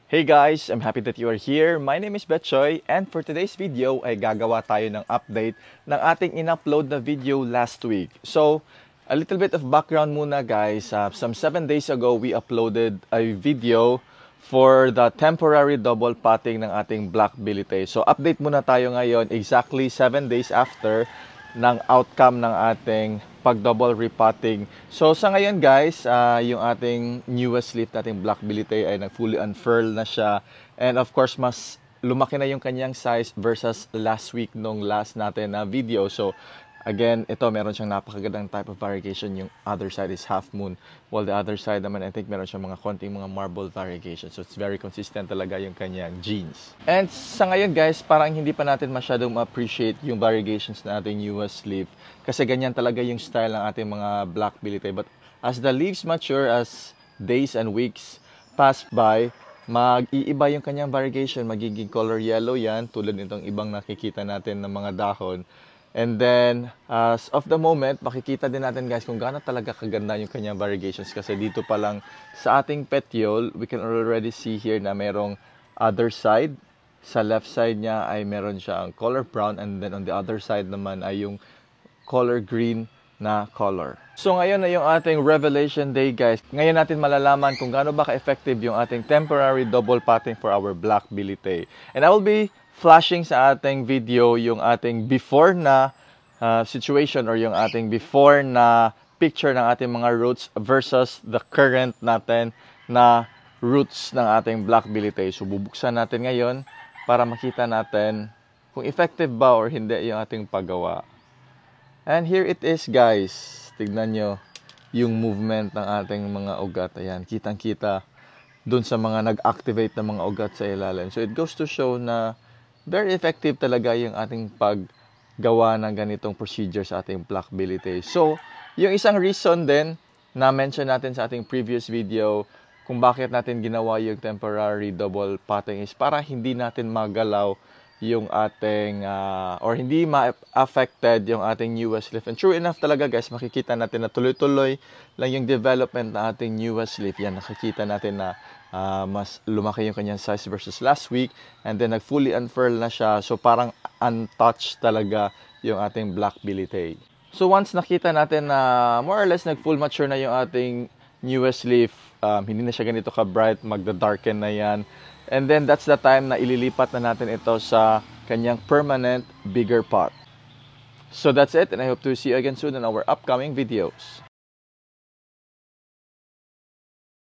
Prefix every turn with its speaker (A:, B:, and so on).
A: Hey guys, I'm happy that you are here. My name is Betchoy and for today's video ay gagawa tayo ng update ng ating in-upload na video last week. So, a little bit of background muna guys. Some 7 days ago, we uploaded a video for the temporary double potting ng ating black bilite. So, update muna tayo ngayon exactly 7 days after ng outcome ng ating pag-double repotting. So sa ngayon guys, yung ating newest leaf nating black bilite ay nag-fully unfurl na siya. And of course, mas lumaki na yung kanyang size versus last week nung last natin na video. So again, ito meron siyang napakagandang type of variegation. Yung other side is half moon. While the other side naman, I think meron siyang mga konting mga marble variegation. So it's very consistent talaga yung kanyang genes. And sa ngayon guys, parang hindi pa natin masyadong ma-appreciate yung variegations na ating newest leaf. Kasi ganyan talaga yung style ng ating mga black bilite. But as the leaves mature, as days and weeks pass by, mag-iiba yung kanyang variegation. Magiging color yellow yan, tulad nitong ibang nakikita natin ng mga dahon. And then, as of the moment, makikita din natin guys kung gaano talaga kaganda yung kanyang variegations. Kasi dito pa lang sa ating petiole, we can already see here na merong other side. Sa left side niya ay meron siyang color brown. And then on the other side naman ay yung color green na color. So ngayon na yung ating revelation day guys. Ngayon natin malalaman kung gaano ba ka-effective yung ating temporary double potting for our black bilite. And I will be flashing sa ating video yung ating before na situation or yung ating before na picture ng ating mga roots versus the current natin na roots ng ating black bilite. So bubuksan natin ngayon para makita natin kung effective ba or hindi yung ating paggawa. And here it is guys. Tignan nyo yung movement ng ating mga ugat. Ayan, kitang-kita dun sa mga nag-activate na mga ugat sa ilalim. So it goes to show na very effective talaga yung ating paggawa ng ganitong procedure sa ating black bilite. So, yung isang reason din na mention natin sa ating previous video kung bakit natin ginawa yung temporary double potting is para hindi natin magalaw yung ating or hindi ma-affected yung ating newest leaf. And true enough talaga guys, makikita natin na tuloy-tuloy lang yung development ng ating newest leaf. Yan, nakikita natin na mas lumaki yung kanyang size versus last week. And then nag-fully unfurl na siya. So parang untouched talaga yung ating black bilite. So once nakita natin na more or less nag-full mature na yung ating newest leaf, hindi na siya ganito ka-bright, magda-darken na yan. And then that's the time na ililipat na natin ito sa kanyang permanent bigger pot. So that's it, and I hope to see you again soon in our upcoming videos.